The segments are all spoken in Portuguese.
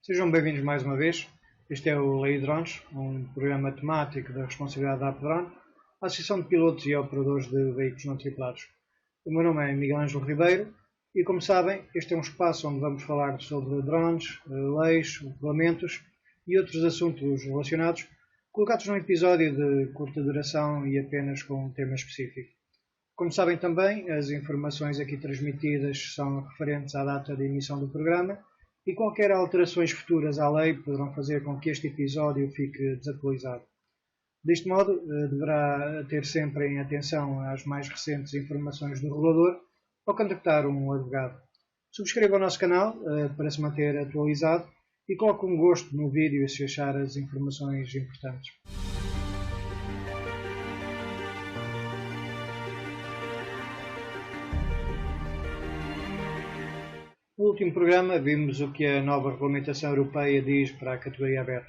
Sejam bem-vindos mais uma vez. Este é o Lei Drones, um programa temático da responsabilidade da APDrone, a Associação de Pilotos e Operadores de Veículos Não Tripulados. O meu nome é Miguel Ângelo Ribeiro e, como sabem, este é um espaço onde vamos falar sobre drones, leis, regulamentos e outros assuntos relacionados, colocados num episódio de curta duração e apenas com um tema específico. Como sabem também, as informações aqui transmitidas são referentes à data de emissão do programa e qualquer alterações futuras à lei poderão fazer com que este episódio fique desatualizado. Deste modo, deverá ter sempre em atenção as mais recentes informações do regulador ao contactar um advogado. Subscreva o nosso canal para se manter atualizado e coloque um gosto no vídeo se achar as informações importantes. No último programa vimos o que a nova regulamentação europeia diz para a categoria aberta.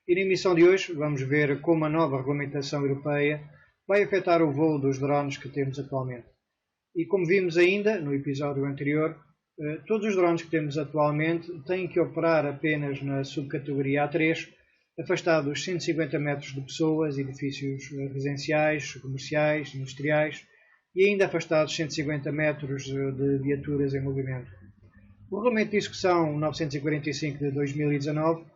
E na emissão de hoje vamos ver como a nova regulamentação europeia vai afetar o voo dos drones que temos atualmente. E como vimos ainda no episódio anterior, todos os drones que temos atualmente têm que operar apenas na subcategoria A3, afastados dos 150 metros de pessoas, edifícios residenciais, comerciais, industriais e ainda afastados 150 metros de viaturas em movimento. O Regulamento de Execução 945 de 2019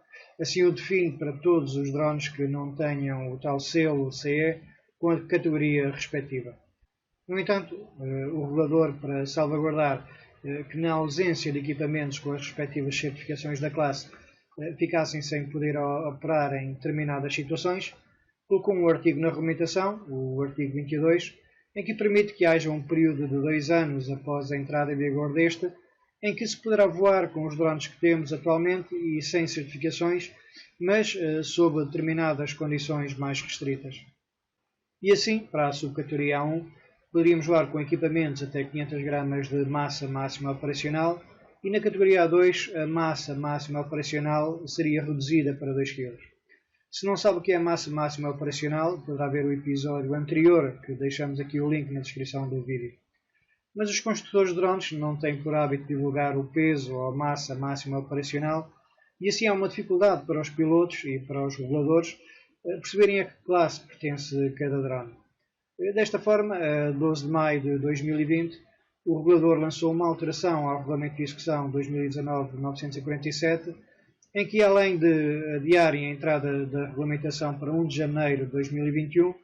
assim o define para todos os drones que não tenham o tal selo CE com a categoria respectiva. No entanto, o regulador, para salvaguardar que na ausência de equipamentos com as respectivas certificações da classe ficassem sem poder operar em determinadas situações, colocou um artigo na regulamentação, o artigo 22, em que permite que haja um período de 2 anos após a entrada em vigor deste, em que se poderá voar com os drones que temos atualmente e sem certificações, mas sob determinadas condições mais restritas. E assim, para a subcategoria A1, poderíamos voar com equipamentos até 500 gramas de massa máxima operacional e na categoria A2 a massa máxima operacional seria reduzida para 2 kg. Se não sabe o que é a massa máxima operacional, poderá ver o episódio anterior, que deixamos aqui o link na descrição do vídeo. Mas os construtores de drones não têm por hábito divulgar o peso ou a massa máxima operacional e assim há uma dificuldade para os pilotos e para os reguladores perceberem a que classe pertence cada drone. Desta forma, a 12 de maio de 2020, o regulador lançou uma alteração ao Regulamento de Execução 2019-947, em que, além de adiarem a entrada da regulamentação para 1 de janeiro de 2021,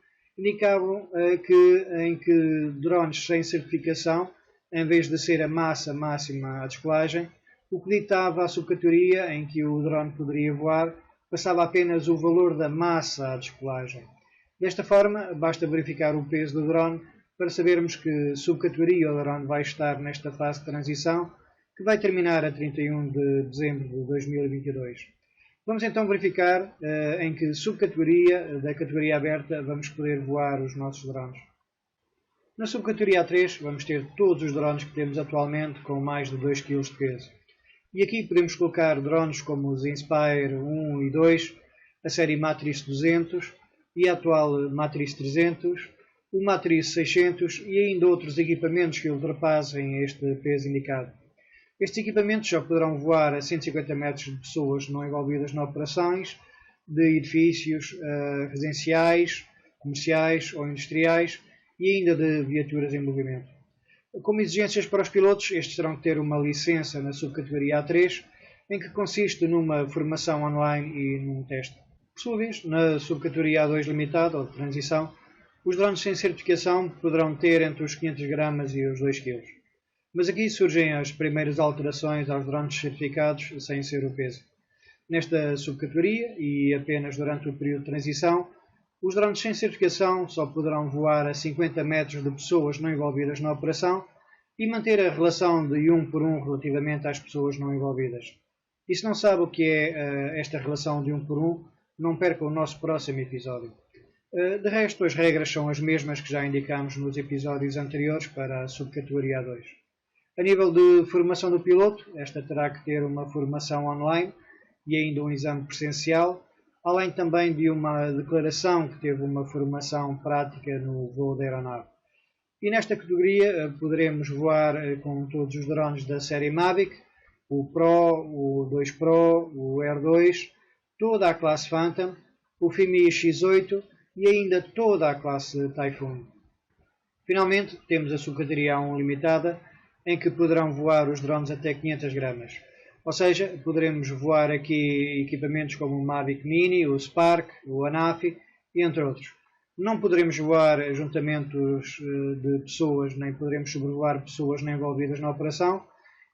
indicavam que drones sem certificação, em vez de ser a massa máxima à descolagem, o que ditava a subcategoria em que o drone poderia voar passava apenas o valor da massa à descolagem. Desta forma, basta verificar o peso do drone para sabermos que subcategoria o drone vai estar nesta fase de transição, que vai terminar a 31 de dezembro de 2022. Vamos então verificar em que subcategoria da categoria aberta vamos poder voar os nossos drones. Na subcategoria A3 vamos ter todos os drones que temos atualmente com mais de 2 kg de peso. E aqui podemos colocar drones como os Inspire 1 e 2, a série Matrix 200 e a atual Matrix 300, o Matrix 600 e ainda outros equipamentos que ultrapassem este peso indicado. Estes equipamentos já poderão voar a 150 metros de pessoas não envolvidas em operações, de edifícios residenciais, comerciais ou industriais e ainda de viaturas em movimento. Como exigências para os pilotos, estes terão que ter uma licença na subcategoria A3, em que consiste numa formação online e num teste. Por sua vez, na subcategoria A2 limitada ou de transição, os drones sem certificação poderão ter entre os 500 gramas e os 2 kg. Mas aqui surgem as primeiras alterações aos drones certificados sem ser o peso. Nesta subcategoria, e apenas durante o período de transição, os drones sem certificação só poderão voar a 50 metros de pessoas não envolvidas na operação e manter a relação de 1 por 1 relativamente às pessoas não envolvidas. E se não sabe o que é esta relação de 1 por 1, não perca o nosso próximo episódio. De resto, as regras são as mesmas que já indicámos nos episódios anteriores para a subcategoria A2. A nível de formação do piloto, esta terá que ter uma formação online e ainda um exame presencial, além também de uma declaração que teve uma formação prática no voo da aeronave. E nesta categoria poderemos voar com todos os drones da série Mavic, o Pro, o 2 Pro, o Air 2, toda a classe Phantom, o FIMI X8 e ainda toda a classe Typhoon. Finalmente, temos a sucateria A1 limitada, em que poderão voar os drones até 500 gramas. Ou seja, poderemos voar aqui equipamentos como o Mavic Mini, o Spark, o Anafi, entre outros. Não poderemos voar ajuntamentos de pessoas, nem poderemos sobrevoar pessoas nem envolvidas na operação,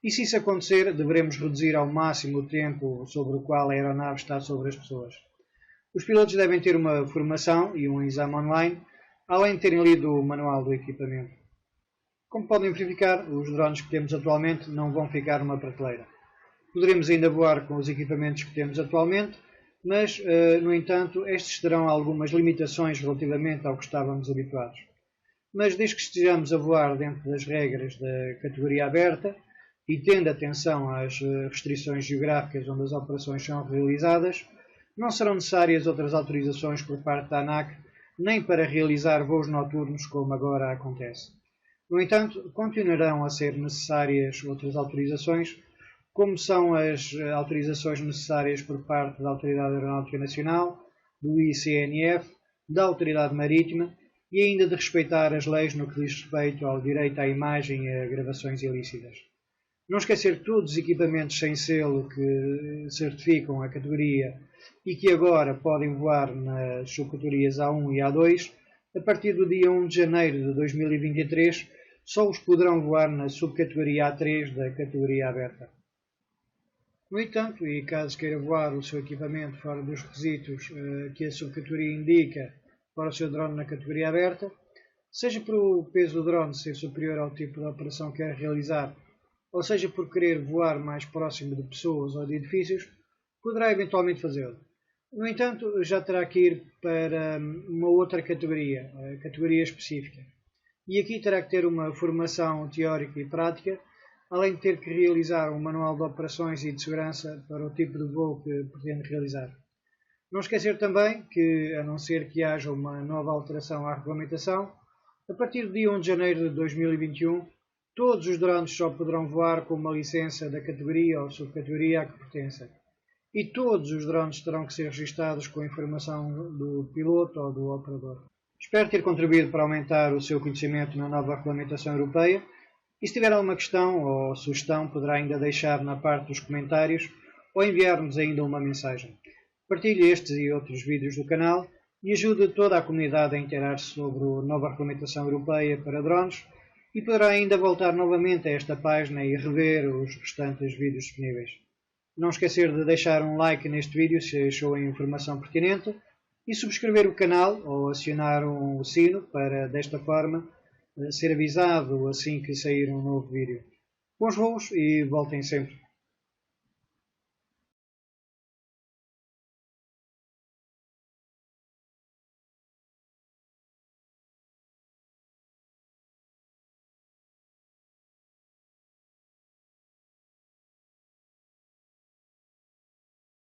e se isso acontecer, deveremos reduzir ao máximo o tempo sobre o qual a aeronave está sobre as pessoas. Os pilotos devem ter uma formação e um exame online, além de terem lido o manual do equipamento. Como podem verificar, os drones que temos atualmente não vão ficar numa prateleira. Poderemos ainda voar com os equipamentos que temos atualmente, mas, no entanto, estes terão algumas limitações relativamente ao que estávamos habituados. Mas desde que estejamos a voar dentro das regras da categoria aberta e tendo atenção às restrições geográficas onde as operações são realizadas, não serão necessárias outras autorizações por parte da ANAC, nem para realizar voos noturnos como agora acontece. No entanto, continuarão a ser necessárias outras autorizações, como são as autorizações necessárias por parte da Autoridade Aeronáutica Nacional, do ICNF, da Autoridade Marítima e ainda de respeitar as leis no que diz respeito ao direito à imagem e a gravações ilícitas. Não esquecer que todos os equipamentos sem selo que certificam a categoria e que agora podem voar nas subcategorias A1 e A2, a partir do dia 1 de janeiro de 2023, só os poderão voar na subcategoria A3 da categoria aberta. No entanto, e caso queira voar o seu equipamento fora dos requisitos que a subcategoria indica para o seu drone na categoria aberta, seja por o peso do drone ser superior ao tipo de operação que quer realizar, ou seja por querer voar mais próximo de pessoas ou de edifícios, poderá eventualmente fazê-lo. No entanto, já terá que ir para uma outra categoria, a categoria específica. E aqui terá que ter uma formação teórica e prática, além de ter que realizar um manual de operações e de segurança para o tipo de voo que pretende realizar. Não esquecer também que, a não ser que haja uma nova alteração à regulamentação, a partir do dia 1 de janeiro de 2021, todos os drones só poderão voar com uma licença da categoria ou subcategoria a que pertencem. E todos os drones terão que ser registados com a informação do piloto ou do operador. Espero ter contribuído para aumentar o seu conhecimento na nova regulamentação europeia. E se tiver alguma questão ou sugestão, poderá ainda deixar na parte dos comentários ou enviar-nos ainda uma mensagem. Partilhe estes e outros vídeos do canal e ajude toda a comunidade a inteirar-se sobre a nova regulamentação europeia para drones e poderá ainda voltar novamente a esta página e rever os restantes vídeos disponíveis. Não esquecer de deixar um like neste vídeo se achou a informação pertinente e subscrever o canal ou acionar o sino para, desta forma, ser avisado assim que sair um novo vídeo. Bons voos e voltem sempre!